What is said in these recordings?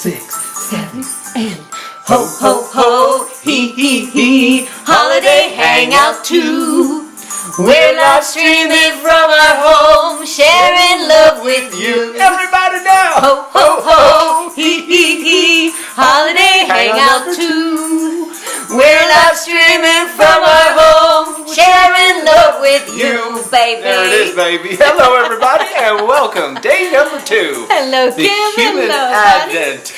6, 7, and ho, ho, ho, hee, holiday hangout too. We're live streaming from our home, sharing love with you. Everybody now! Ho, ho, ho, hee, holiday hangout too. We're live streaming from our home, sharing love with you, baby. There it is, baby. Hello, everybody, and welcome. Day number 2. Hello, the Kim. Human Advent.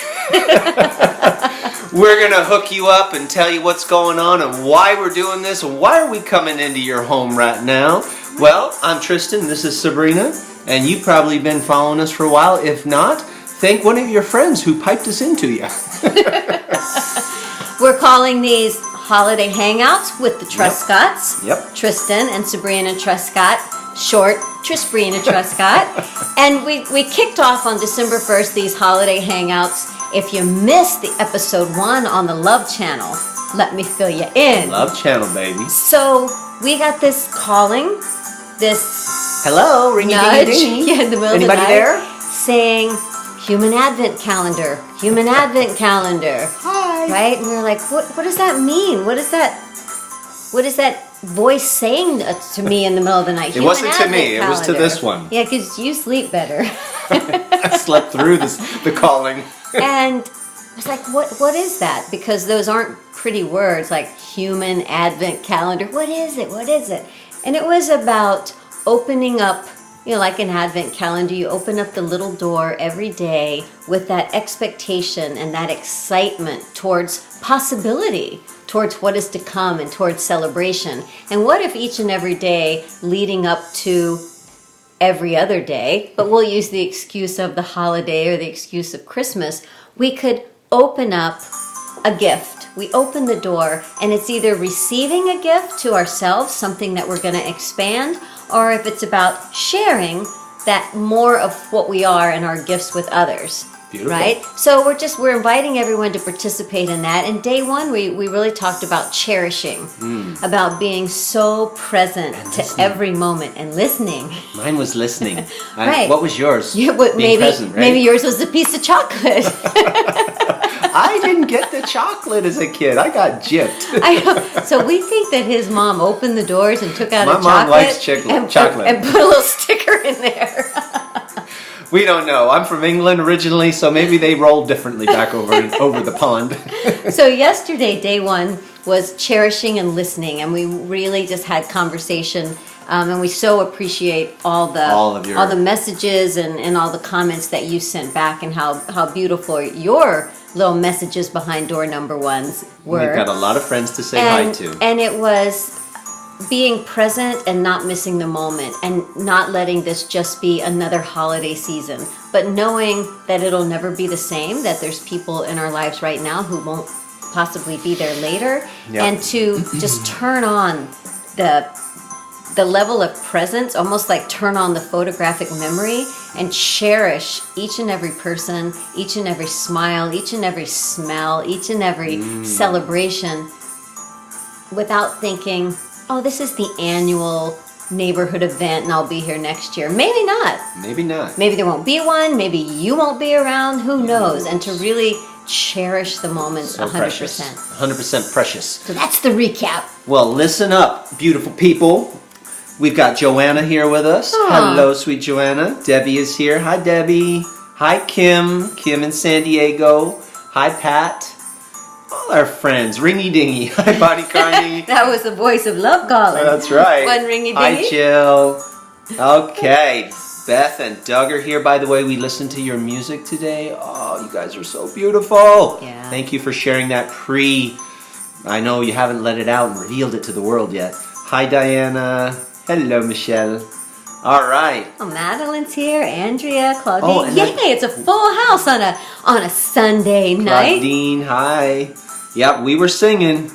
We're going to hook you up and tell you what's going on and why we're doing this and why are we coming into your home right now. Well, I'm Tristan, this is Sabrina, and you've probably been following us for a while. If not, thank one of your friends who piped us into you. We're calling these holiday hangouts with the Truscotts. Yep. Tristan and Sabrina Truscott, short Trisbrina Truscott. And we kicked off on December 1st these holiday hangouts. If you missed the episode 1 on the Love Channel, let me fill you in. Love Channel, baby. So we got this calling, this hello, ringy nudge, dingy. yeah, in the middle Anybody of the night, there? saying, Human Advent Calendar, Human Advent Calendar. Hi. Right? And we were like, what does that mean? What is that voice saying to me in the middle of the night? It wasn't to me, it was to this one. Yeah, because you sleep better. I slept through the calling. And I was like, what is that? Because those aren't pretty words like Human Advent Calendar. What is it? What is it? And it was about opening up, like an Advent calendar, you open up the little door every day with that expectation and that excitement towards possibility, towards what is to come and towards celebration. And what if each and every day leading up to every other day, but we'll use the excuse of the holiday or the excuse of Christmas, we could open up a gift. We open the door and it's either receiving a gift to ourselves, something that we're going to expand, or if it's about sharing that more of what we are and our gifts with others. Beautiful. Right? So we're inviting everyone to participate in that. And day 1, we really talked about cherishing, about being so present to every moment and listening. Mine was listening. Right. What was yours? Yeah, maybe yours was a piece of chocolate. I didn't get the chocolate as a kid. I got gypped. I know. So we think that his mom opened the doors and took out My a chocolate. mom likes chocolate. And put a little sticker in there. We don't know. I'm from England originally, so maybe they roll differently back over the pond. So yesterday, day 1, was cherishing and listening, and we really just had conversation. And we so appreciate all the messages and all the comments that you sent back, and how beautiful your little messages behind door number 1s were. We've got a lot of friends to say hi to. And it was being present and not missing the moment, and not letting this just be another holiday season, but knowing that it'll never be the same, that there's people in our lives right now who won't possibly be there later, and to just turn on the level of presence, almost like turn on the photographic memory and cherish each and every person, each and every smile, each and every smell, each and every celebration, without thinking, oh, this is the annual neighborhood event and I'll be here next year. Maybe not. Maybe not. Maybe there won't be one. Maybe you won't be around. Who knows? And to really cherish the moments 100%. Precious. 100% precious. So that's the recap. Well, listen up, beautiful people. We've got Joanna here with us. Aww. Hello, sweet Joanna. Debbie is here. Hi, Debbie. Hi, Kim. Kim in San Diego. Hi, Pat. All our friends. Ringy Dingy. Hi, Bonnie Carney. That was the voice of love calling. That's right. One ringy Hi, dingy. Jill. Okay. Beth and Doug are here. By the way, we listened to your music today. Oh, you guys are so beautiful. Yeah. Thank you for sharing that I know you haven't let it out and revealed it to the world yet. Hi, Diana. Hello, Michelle. All right. Oh, Madeline's here. Andrea, Claudine. Oh, and Yay! It's a full house on a Sunday night. Claudine, hi. Yep, we were singing.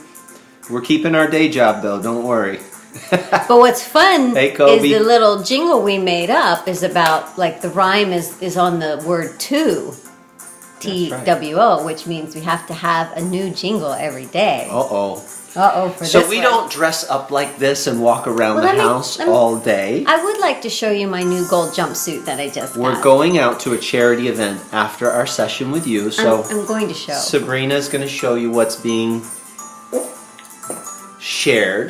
We're keeping our day job, though. Don't worry. But what's fun Hey, is Kobe. the little jingle we made up is about, like, the rhyme is on the word to. TWO, which means we have to have a new jingle every day. Uh-oh. For So this we one. don't dress up like this and walk around the house all day. I would like to show you my new gold jumpsuit that I just got. We're going out to a charity event after our session with you. So I'm going to show. Sabrina's going to show you what's being shared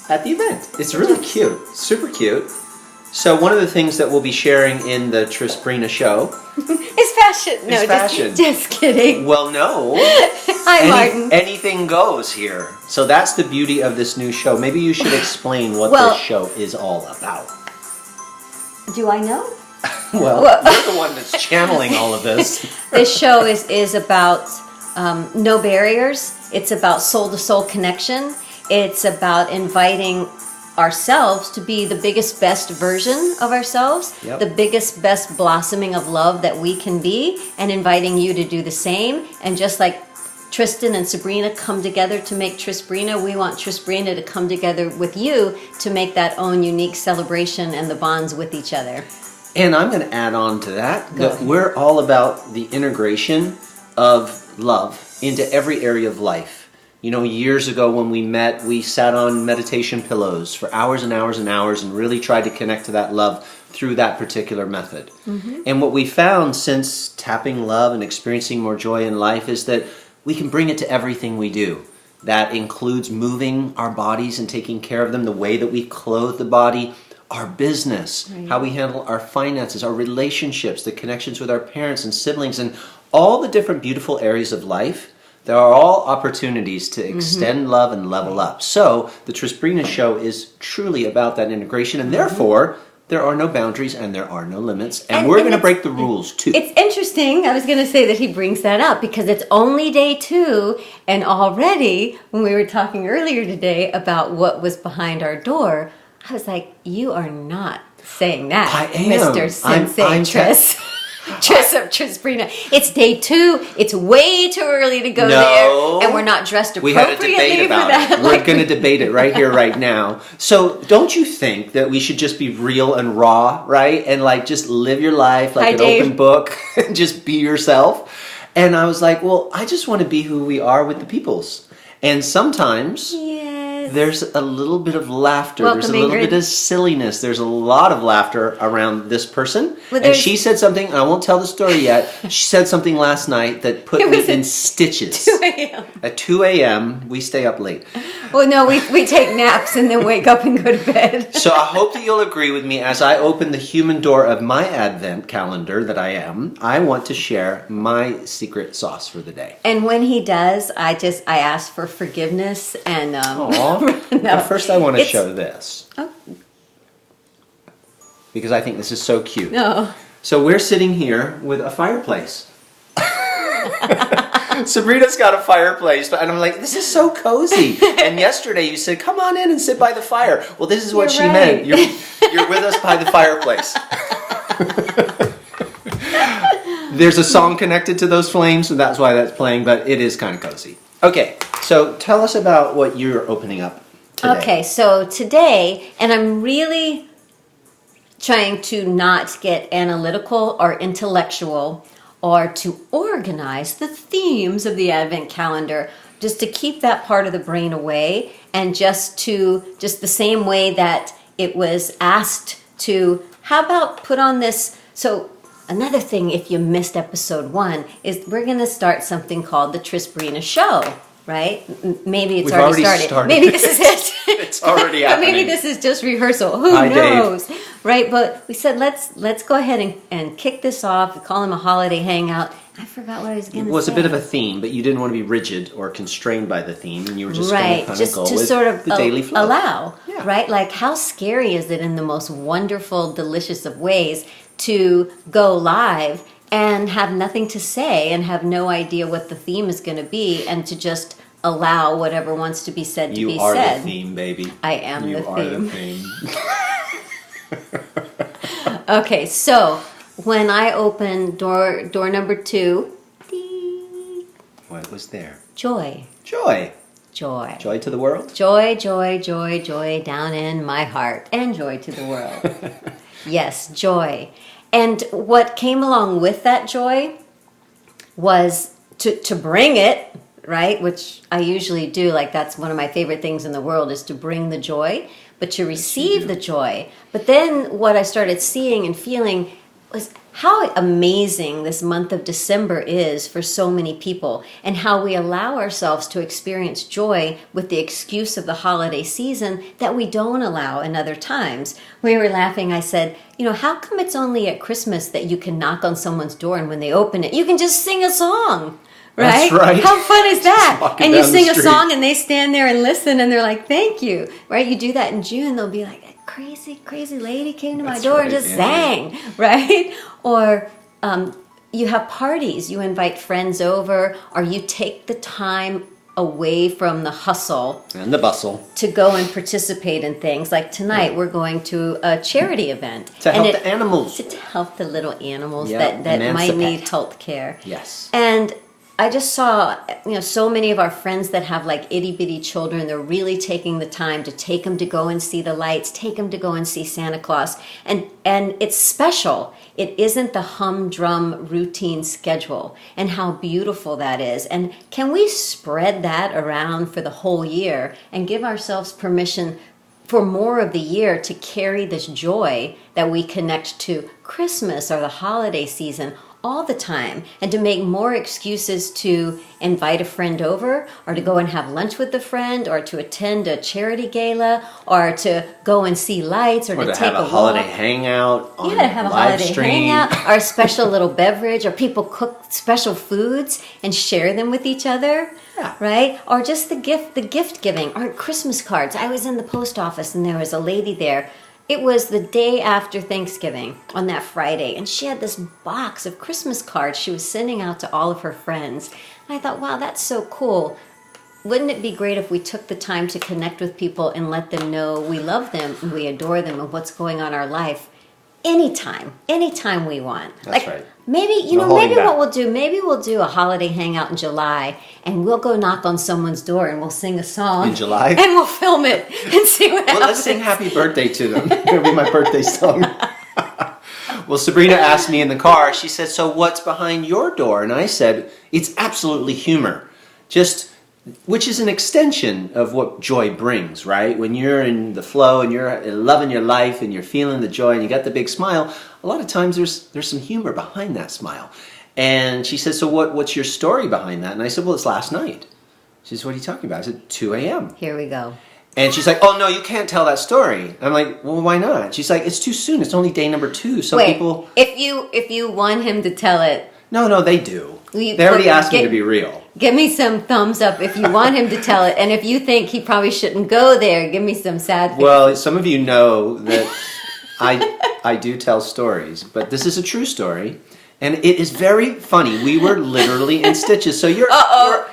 at the event. It's really cute. Super cute. So one of the things that we'll be sharing in the Trisbrina show is fashion. No, is fashion. Just kidding. Well, no. Hi, Martin. Anything goes here. So that's the beauty of this new show. Maybe you should explain what this show is all about. Do I know? Well, you're the one that's channeling all of this. This show is about no barriers. It's about soul-to-soul connection. It's about inviting ourselves to be the biggest, best version of ourselves, the biggest, best blossoming of love that we can be, and inviting you to do the same. And just like Tristan and Sabrina come together to make Trisbrina, we want Trisbrina to come together with you to make that own unique celebration and the bonds with each other. And I'm going to add on to that we're all about the integration of love into every area of life. You know, years ago when we met, we sat on meditation pillows for hours and hours and hours and really tried to connect to that love through that particular method. And what we found since tapping love and experiencing more joy in life is that we can bring it to everything we do. That includes moving our bodies and taking care of them, the way that we clothe the body, our business, how we handle our finances, our relationships, the connections with our parents and siblings, and all the different beautiful areas of life. There are all opportunities to extend love and level up. So the Trisbrina show is truly about that integration, and therefore there are no boundaries and there are no limits, and we're going to break the rules too. It's interesting. I was going to say that he brings that up because it's only day 2, and already when we were talking earlier today about what was behind our door, I was like, you are not saying that, I am. Mr. Sensei Tris. Dress up Trisbrina. It's day 2. It's way too early to go there, and we're not dressed appropriately we had a debate about for that. it. We're going to debate it right here, right now. So, don't you think that we should just be real and raw, right? And like just live your life like open book, and just be yourself. And I was like, well, I just want to be who we are with the peoples. And sometimes there's a little bit of laughter. There's a little bit of silliness. There's a lot of laughter around this person. And she said something, I won't tell the story yet. She said something last night that put me in stitches. 2 a.m. At 2 a.m., we stay up late. Well, no, we take naps and then wake up and go to bed. So I hope that you'll agree with me as I open the human door of my Advent calendar that I am. I want to share my secret sauce for the day. And when he does, I ask for forgiveness and no. But first I want to show this. Oh. Because I think this is so cute. No. So we're sitting here with a fireplace. Sabrina's got a fireplace, and I'm like, this is so cozy. And yesterday you said, come on in and sit by the fire. Well, this is what she meant. You're with us by the fireplace. There's a song connected to those flames, and that's why that's playing, but it is kind of cozy. Okay, so tell us about what you're opening up today. Okay, so today, and I'm really trying to not get analytical or intellectual or to organize the themes of the Advent calendar, just to keep that part of the brain away, and just the same way that it was asked to, how about put on this, so another thing, if you missed episode 1, is we're going to start something called the Trisbrina Show, right? Maybe it's already started. Maybe this is it. It's already happening. Maybe this is just rehearsal. Who knows? Dave. Right? But we said let's go ahead and kick this off. We call him a holiday hangout. I forgot what I was going to say. It was a bit of a theme, but you didn't want to be rigid or constrained by the theme, and you were just going to kind of go with sort of the daily flow. Allow, right? Like, how scary is it in the most wonderful, delicious of ways to go live and have nothing to say and have no idea what the theme is going to be, and to just allow whatever wants to be said to be said. You are the theme, baby. I am the theme. You are the theme. Okay, so when I open door number 2, what was there? Joy. Joy. Joy. Joy to the world? Joy, joy, joy, joy down in my heart, and joy to the world. Yes, joy. And what came along with that joy was to bring it right? Which I usually do. Like that's one of my favorite things in the world is to bring the joy, but to receive the joy. But then what I started seeing and feeling was how amazing this month of December is for so many people, and how we allow ourselves to experience joy with the excuse of the holiday season that we don't allow in other times. We were laughing. I said, how come it's only at Christmas that you can knock on someone's door and when they open it, you can just sing a song? Right? That's right. How fun is that? And you sing a street. song and they stand there and listen and they're like, thank you. Right? You do that in June, they'll be like, crazy lady came to my door and just sang, right? Or you have parties, you invite friends over, or you take the time away from the hustle and the bustle to go and participate in things. Like tonight, we're going to a charity event. to help the animals. To help the little animals Yeah, that might need health care. Yes. And I just saw, so many of our friends that have like itty bitty children, they're really taking the time to take them to go and see the lights, take them to go and see Santa Claus. And it's special. It isn't the humdrum routine schedule, and how beautiful that is. And can we spread that around for the whole year and give ourselves permission for more of the year to carry this joy that we connect to Christmas or the holiday season all the time, and to make more excuses to invite a friend over, or to go and have lunch with a friend, or to attend a charity gala, or to go and see lights, or to take have a walk. holiday hangout on Yeah, to have a live holiday stream. hangout, or a special little beverage, or people cook special foods and share them with each other. Yeah. Right? Or just the gift giving, or Christmas cards. I was in the post office and there was a lady there. It was the day after Thanksgiving on that Friday, and she had this box of Christmas cards she was sending out to all of her friends. And I thought, wow, that's so cool. Wouldn't it be great if we took the time to connect with people and let them know we love them and we adore them and what's going on in our life anytime we want. That's right. Maybe, No holding maybe back. what we'll do, maybe we'll do a holiday hangout in July, and we'll go knock on someone's door and we'll sing a song. In July? And we'll film it and see what happens. Well, let's sing happy birthday to them. It'll be my birthday song. Well, Sabrina asked me in the car, she said, so what's behind your door? And I said, it's absolutely humor. Which is an extension of what joy brings, right? When you're in the flow and you're loving your life and you're feeling the joy and you got the big smile, a lot of times there's some humor behind that smile. And she said, so what's your story behind that? And I said, well, it's last night. She said, what are you talking about? I said, 2 a.m. Here we go. And she's like, oh, no, you can't tell that story. I'm like, well, why not? She's like, it's too soon. It's only day number 2. So Wait, people... if you want him to tell it... No, they do. They already asked me to be real. Give me some thumbs up if you want him to tell it. And if you think he probably shouldn't go there, give me some sad faces. Well, some of you know that I do tell stories, but this is a true story. And it is very funny. We were literally in stitches. So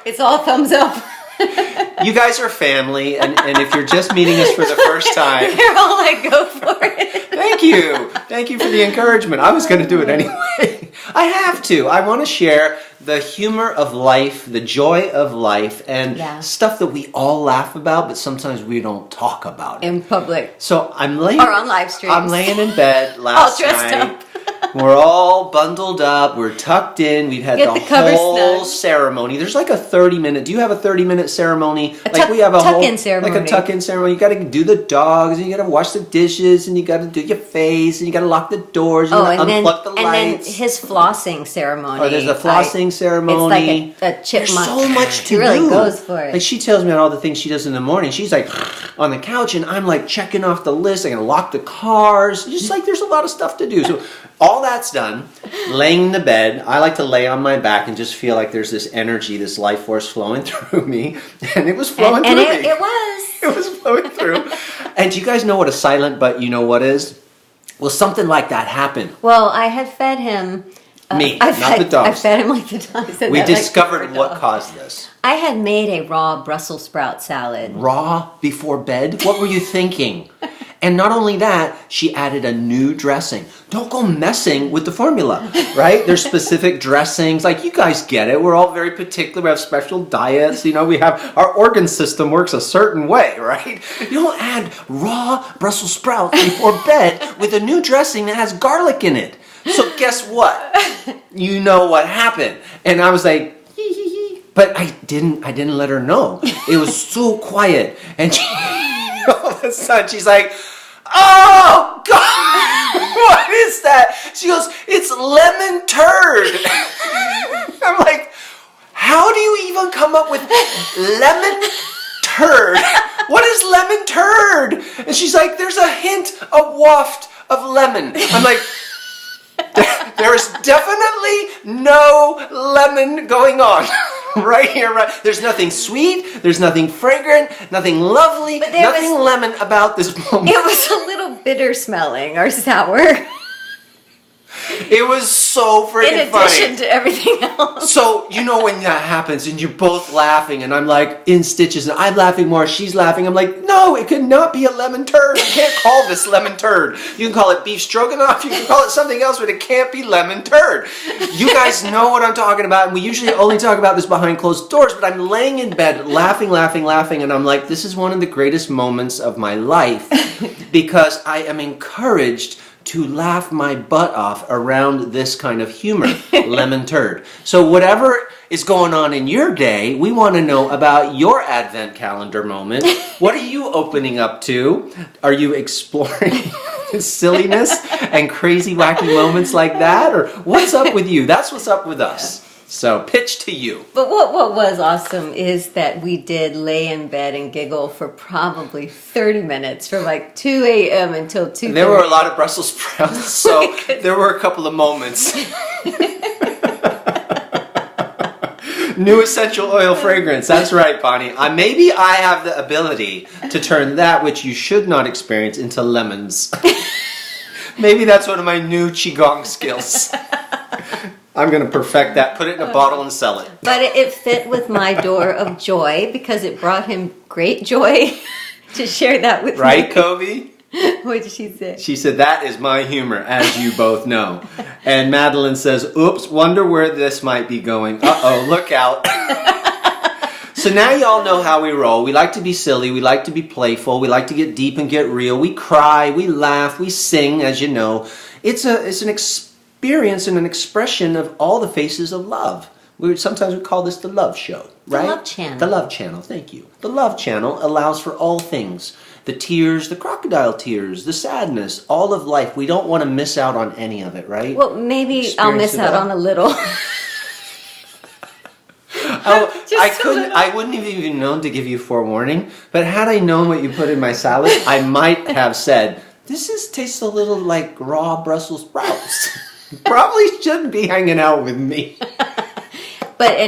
it's all thumbs up. You guys are family, and if you're just meeting us for the first time... You're all like, go for it. Thank you. Thank you for the encouragement. I was going to do it anyway. I have to. I want to share the humor of life, the joy of life, and stuff that we all laugh about, but sometimes we don't talk about it. In public. So I'm laying... Or on live streams. I'm laying in bed last all dressed night. up. We're all bundled up. We're tucked in. We've had the whole ceremony. There's like a 30-minute... Do you have a 30-minute ceremony? We have a tuck-in ceremony. Like a tuck-in ceremony. You got to do the dogs, and you got to wash the dishes, and you got to do your face, and you got to lock the doors, and you got to unplug the lights. And then his flossing ceremony. Oh, there's a flossing ceremony. It's like a chipmunk. There's so much to do. He really goes for it. Like, she tells me all the things she does in the morning. She's like on the couch, and I'm like checking off the list. I got to lock the cars. Just like there's a lot of stuff to do. So all that's done. Laying in the bed, I like to lay on my back and just feel like there's this energy, this life force flowing through me. And it was flowing through me. It was. It was flowing through. And do you guys know what a silent but you know what is? Well, something like that happened. Well, I had fed him... not the dogs. I fed him like the dogs. We discovered what caused this. I had made a raw Brussels sprout salad. Raw before bed? What were you thinking? And not only that, she added a new dressing. Don't go messing with the formula, right? There's specific dressings. Like, you guys get it. We're all very particular. We have special diets. We have... Our organ system works a certain way, right? You don't add raw Brussels sprouts before bed with a new dressing that has garlic in it. So guess what? You know what happened. And I was like, but I didn't let her know. It was so quiet. And she, all of a sudden she's like, oh God, what is that? She goes, it's lemon turd. I'm like, how do you even come up with lemon turd? What is lemon turd? And she's like, there's a hint, a waft of lemon. I'm like, there is definitely no lemon going on right here. Right? There's nothing sweet. There's nothing fragrant. Nothing lovely. Nothing lemon about this moment. It was a little bitter smelling or sour. It was so freaking funny. In addition to everything else. So, you know when that happens and you're both laughing and I'm like in stitches and I'm laughing more, she's laughing. I'm like, no, it could not be a lemon turd. You can't call this lemon turd. You can call it beef stroganoff. You can call it something else, but it can't be lemon turd. You guys know what I'm talking about. And we usually only talk about this behind closed doors, but I'm laying in bed laughing. And I'm like, this is one of the greatest moments of my life because I am encouraged to laugh my butt off around this kind of humor, lemon turd. So whatever is going on in your day, we want to know about your Advent calendar moment. What are you opening up to? Are you exploring silliness and crazy wacky moments like that? Or what's up with you? That's what's up with us. So pitch to you. But what was awesome is that we did lay in bed and giggle for probably 30 minutes from like 2 a.m. until 2:30. And there were a lot of Brussels sprouts, so there were a couple of moments. New essential oil fragrance. That's right, Bonnie. Maybe I have the ability to turn that which you should not experience into lemons. Maybe that's one of my new Qigong skills. I'm going to perfect that, put it in a bottle and sell it. But it fit with my door of joy because it brought him great joy to share that with me. Right, Kobe? What did she say? She said, that is my humor, as you both know. And Madeline says, oops, wonder where this might be going. Uh-oh, look out. So now y'all know how we roll. We like to be silly. We like to be playful. We like to get deep and get real. We cry. We laugh. We sing, as you know. It's an experience and an expression of all the faces of love. Sometimes we call this the love show, right? The love channel. The love channel, thank you. The love channel allows for all things. The tears, the crocodile tears, the sadness, all of life. We don't want to miss out on any of it, right? Well, maybe I'll miss out on a little. I wouldn't have even known to give you forewarning, but had I known what you put in my salad, I might have said, tastes a little like raw Brussels sprouts. Probably shouldn't be hanging out with me.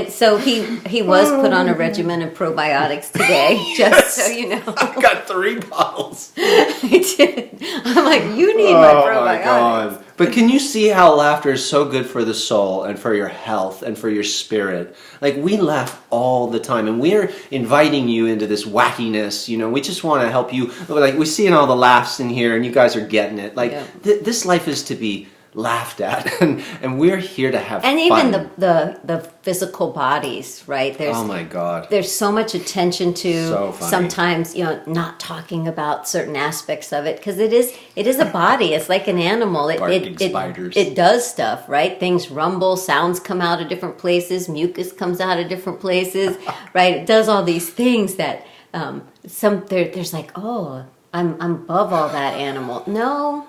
So he was put on a regimen of probiotics today, just so you know. I got 3 bottles. I did. I'm like, you need my probiotics. Oh my God. But can you see how laughter is so good for the soul and for your health and for your spirit? Like, we laugh all the time, and we're inviting you into this wackiness. You know, we just want to help you. Like, we're seeing all the laughs in here, and you guys are getting it. Like, this life is to be laughed at, and we're here to have and fun. Even the physical bodies, right? Oh my God, there's so much attention to sometimes not talking about certain aspects of it because it is a body. It's like an animal. It does stuff, right? Things rumble, sounds come out of different places, mucus comes out of different places, right? It does all these things that there's like, oh, I'm above all that animal. No,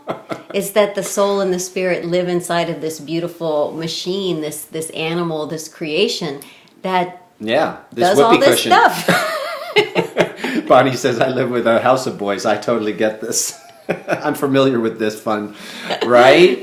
it's that the soul and the spirit live inside of this beautiful machine, this animal, this creation that does all this cushion. Stuff. Bonnie says, I live with a house of boys. I totally get this. I'm familiar with this fun, right?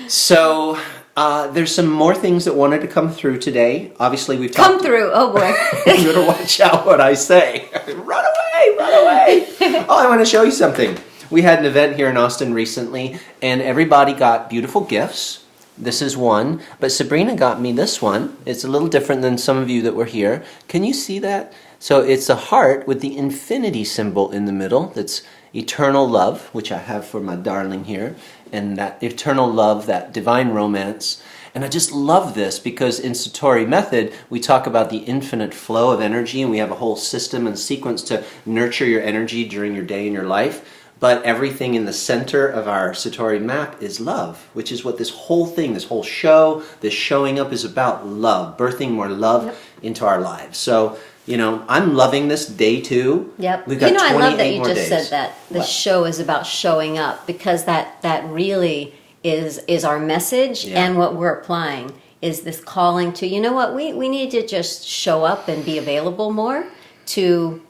So there's some more things that wanted to come through today. Obviously, we've talked... Come through. Oh, boy. You better watch out what I say. Run away, run away. Oh, I want to show you something. We had an event here in Austin recently, and everybody got beautiful gifts. This is one, but Sabrina got me this one. It's a little different than some of you that were here. Can you see that? So it's a heart with the infinity symbol in the middle. That's eternal love, which I have for my darling here, and that eternal love, that divine romance. And I just love this because in Satori method, we talk about the infinite flow of energy, and we have a whole system and sequence to nurture your energy during your day and your life. But everything in the center of our Satori map is love, which is what this whole thing, this whole show, this showing up is about love, birthing more love into our lives. So, I'm loving this day 2. Yep. We've got I love that 28 you more just days. said that the show is about showing up, because that really is our message, and what we're applying is this calling to, we need to just show up and be available more to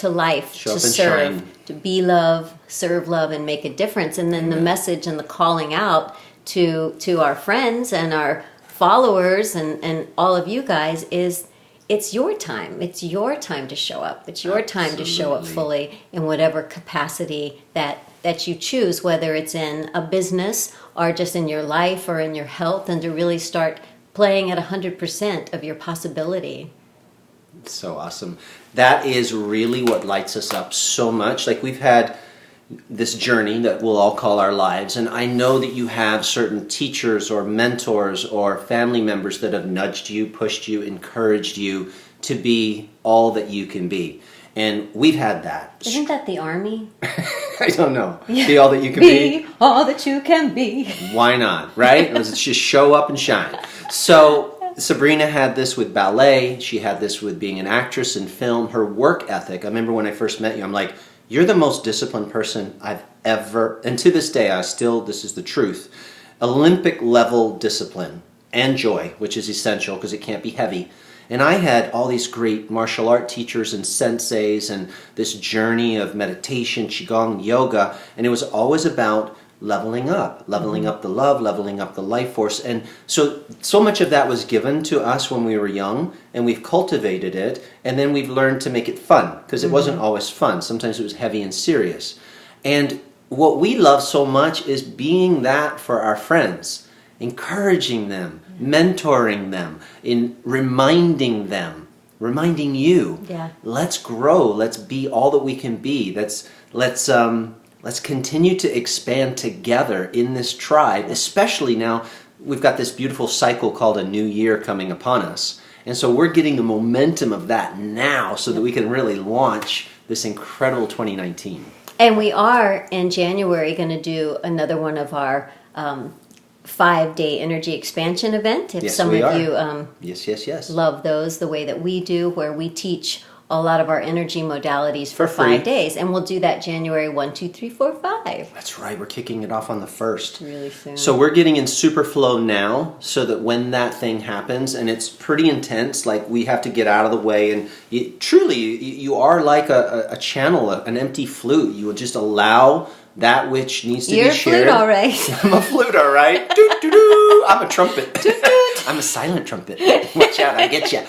life, show to up and serve, shine. to be love, serve love, and make a difference. And then the message and the calling out to our friends and our followers and all of you guys is, it's your time. It's your time to show up. It's your time to show up fully in whatever capacity that you choose, whether it's in a business or just in your life or in your health, and to really start playing at 100% of your possibility. So awesome. That is really what lights us up so much. Like, we've had this journey that we'll all call our lives, and I know that you have certain teachers or mentors or family members that have nudged you, pushed you, encouraged you to be all that you can be. And we've had that. Isn't that the Army? I don't know. Be all that you can be. Be all that you can be. Why not, right? Let's just show up and shine. So Sabrina had this with ballet. She had this with being an actress in film. Her work ethic. I remember when I first met you, I'm like, you're the most disciplined person I've ever, and to this day, this is the truth, Olympic level discipline and joy, which is essential because it can't be heavy. And I had all these great martial art teachers and senseis and this journey of meditation, qigong, yoga, and it was always about leveling up the love, leveling up the life force. And so much of that was given to us when we were young, and we've cultivated it, and then we've learned to make it fun, because it wasn't always fun. Sometimes it was heavy and serious. And what we love so much is being that for our friends, encouraging them, mentoring them, reminding you, let's grow, let's be all that we can be. Let's continue to expand together in this tribe, especially now we've got this beautiful cycle called a new year coming upon us. And so we're getting the momentum of that now so that we can really launch this incredible 2019. And we are in January going to do another one of our 5-day energy expansion event. If some of you love those the way that we do, where we teach a lot of our energy modalities for 5 days. And we'll do that January 1, 2, 3, 4, 5. That's right. We're kicking it off on the 1st. Really soon. So we're getting in super flow now so that when that thing happens, and it's pretty intense, like we have to get out of the way. And you are like a channel, an empty flute. You will just allow that which needs to be shared. You're a flute, all right. I'm a flute, all right. Doo-doo-doo. I'm a trumpet. I'm a silent trumpet. Watch out, I get you.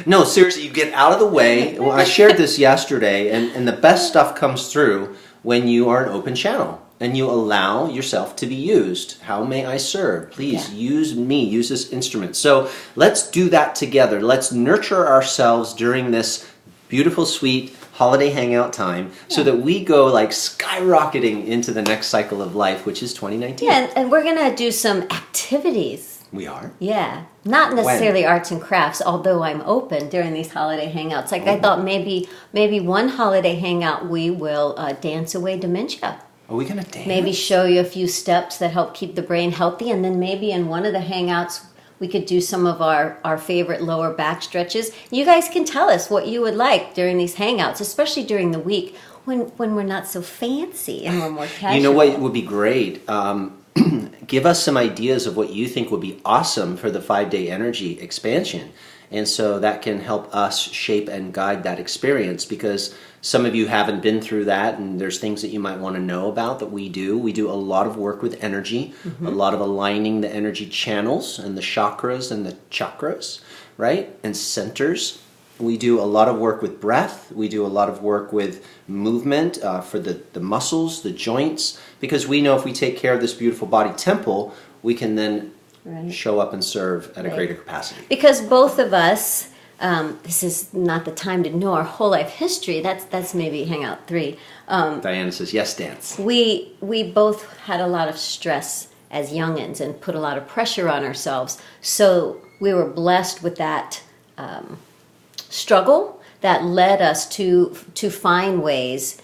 No, seriously, you get out of the way. Well, I shared this yesterday, and the best stuff comes through when you are an open channel and you allow yourself to be used. How may I serve? Please use me, use this instrument. So let's do that together. Let's nurture ourselves during this beautiful, sweet holiday hangout time so that we go like skyrocketing into the next cycle of life, which is 2019. Yeah, and we're going to do some activities. We are? Yeah. Not necessarily arts and crafts, although I'm open during these holiday hangouts. Like I thought maybe one holiday hangout we will dance away dementia. Are we going to dance? Maybe show you a few steps that help keep the brain healthy, and then maybe in one of the hangouts we could do some of our favorite lower back stretches. You guys can tell us what you would like during these hangouts, especially during the week when we're not so fancy and we're more casual. You know what would be great? Give us some ideas of what you think would be awesome for the 5-day energy expansion. And so that can help us shape and guide that experience, because some of you haven't been through that, and there's things that you might want to know about that we do. We do a lot of work with energy, a lot of aligning the energy channels and the chakras and the chakras, right? And centers. We do a lot of work with breath. We do a lot of work with movement for the muscles, the joints, because we know if we take care of this beautiful body temple, we can then show up and serve at a greater capacity. Because both of us, this is not the time to know our whole life history. That's maybe Hangout 3. Diana says, yes, dance. We both had a lot of stress as youngins and put a lot of pressure on ourselves. So we were blessed with that struggle that led us to find ways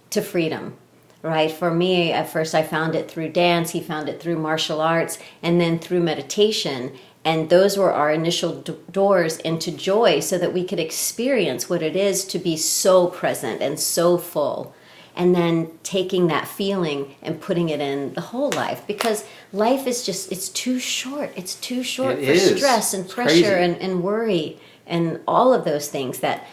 to freedom right? For me, at first I found it through dance, he found it through martial arts, and then through meditation. And those were our initial doors into joy so that we could experience what it is to be so present and so full. And then taking that feeling and putting it in the whole life, because life is just, it's too short. It's too short for stress and pressure and worry and all of those things that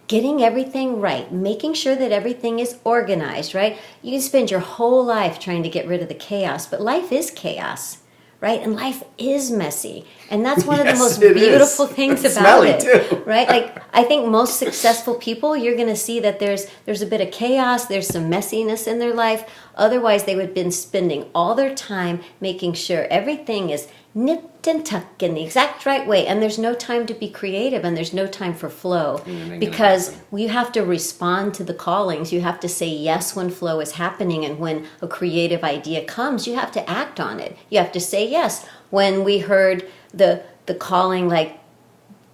getting everything right, making sure that everything is organized, right? You can spend your whole life trying to get rid of the chaos, but life is chaos. Right? And life is messy. And that's one of the most beautiful things about it. Too. Right? Like, I think most successful people, you're going to see that there's a bit of chaos, there's some messiness in their life. Otherwise, they would have been spending all their time making sure everything is nipped and tucked in the exact right way. And there's no time to be creative, and there's no time for flow, because you have to respond to the callings. You have to say yes when flow is happening, and when a creative idea comes, you have to act on it. You have to say yes. When we heard the calling, like,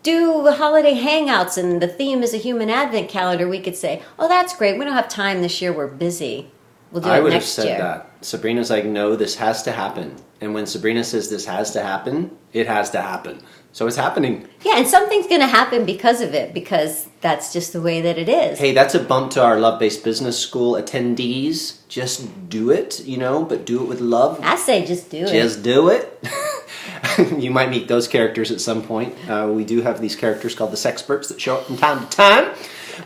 do holiday hangouts and the theme is a human advent calendar, we could say, oh, that's great. We don't have time this year. We're busy. We'll do it next year. I would have said that. Sabrina's like, no, this has to happen. And when Sabrina says this has to happen, it has to happen. So it's happening. Yeah, and something's going to happen because of it, because that's just the way that it is. Hey, that's a bump to our Love-Based Business School attendees. Just do it, but do it with love. I say just do it. Just do it. You might meet those characters at some point. We do have these characters called the Sexperts that show up from time to time.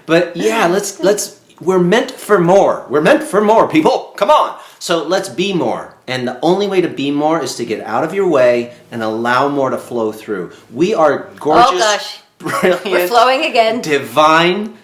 But yeah, let's we're meant for more. We're meant for more, people. Come on. So let's be more. And the only way to be more is to get out of your way and allow more to flow through. We are gorgeous, brilliant, we're flowing again, divine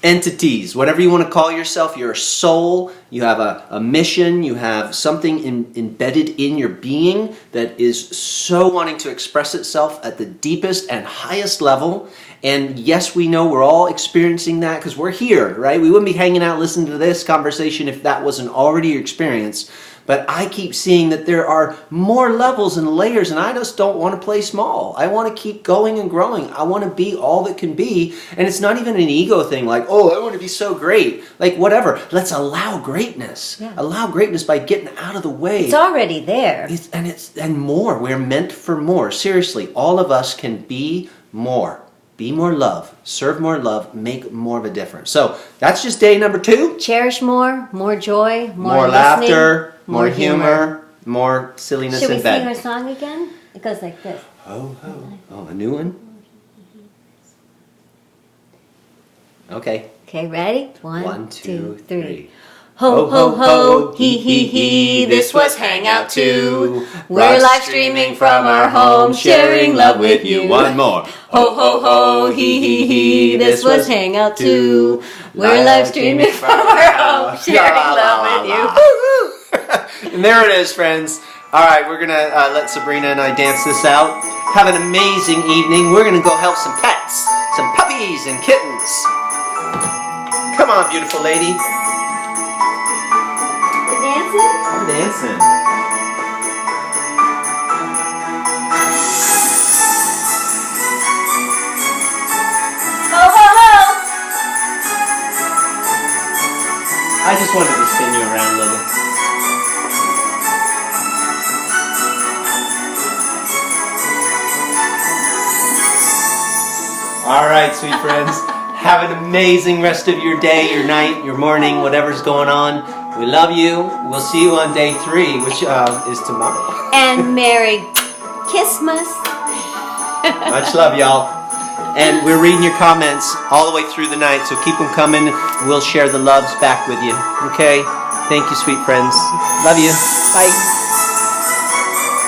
entities. Whatever you want to call yourself, you're a soul, you have a mission, you have something embedded in your being that is so wanting to express itself at the deepest and highest level. And yes, we know we're all experiencing that because we're here, right? We wouldn't be hanging out listening to this conversation if that wasn't already your experience. But I keep seeing that there are more levels and layers, and I just don't want to play small. I want to keep going and growing. I want to be all that can be. And it's not even an ego thing like, oh, I want to be so great. Like, whatever. Let's allow greatness. Yeah. Allow greatness by getting out of the way. It's already there. And more. We're meant for more. Seriously, all of us can be more. Be more love, serve more love, make more of a difference. So that's just day number 2. Cherish more joy, more laughter, more humor, more silliness in bed. Should we sing our song again? It goes like this. Oh, a new one? Okay. Okay, ready? 1, 2, 3. Ho, ho, ho, hee, this was Hangout 2. We're live streaming from our home, sharing love with you. One more. Ho, ho, ho, hee, this was Hangout 2. We're live streaming from our home, sharing love with you. And there it is, friends. All right, we're going to let Sabrina and I dance this out. Have an amazing evening. We're going to go help some pets, some puppies and kittens. Come on, beautiful lady. I'm dancing. Ho, ho, ho! I just wanted to spin you around a little. All right, sweet friends. Have an amazing rest of your day, your night, your morning, whatever's going on. We love you. We'll see you on day 3, which is tomorrow. And Merry Christmas. Much love, y'all. And we're reading your comments all the way through the night, so keep them coming. We'll share the loves back with you. Okay? Thank you, sweet friends. Love you. Bye.